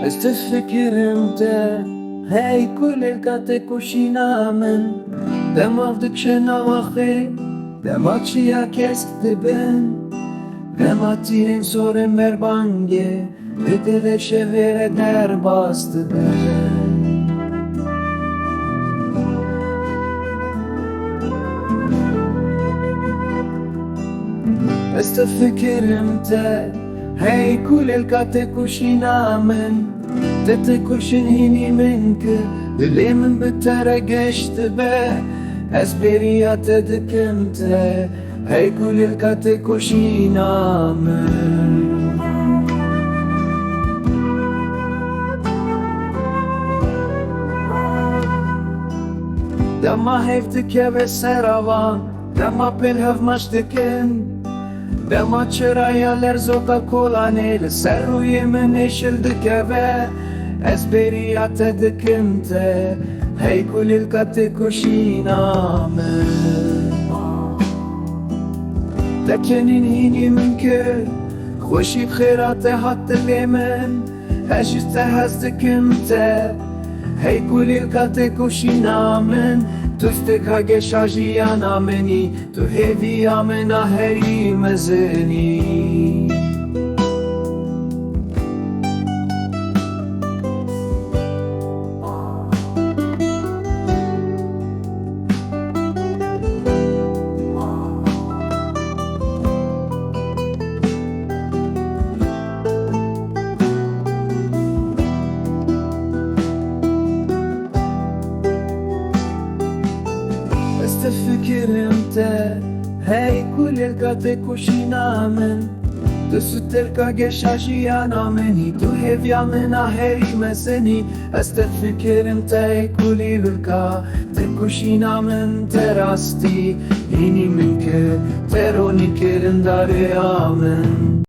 Ez difikirim te hey Kulîlka Têkoşîna min Dema dikişe navaxê Dema çiya kesk dibin Dema tîrên sorên berbangê Dilê şevê derbas dibin Ez difikirim te hey Kulîlka Têkoşîna min têkoşîn hînî min kir Dilê min bi te re geçti be Ez bêriya te dikim te hey Kulîlka Têkoşîna min Dema heyv dikeve avan Dema pêl hevmaş dikin Dema çiraya lerzoka kolanê Li ser rûyê min êşil dikeve Ez bêriya te dikim te hey Kulîlka Têkoşîna min Te kenîn hînî min kir Xweşî xêra te hat dilê min Ez jî te hez dikim te hey Kulîlka Têkoşîna min Tu stêrka geşa jiyana minî Tu hêviya min a herî mezinî Ez difikirim te hey Kulîlka Têkoşîna min Tu stêrka geşa jiyana minî Tu hêviya min a herî mezinî Ez difikirim te hey Kulîlka Têkoşîna min Te rastî hînî min kir Te ronî kirin darêya min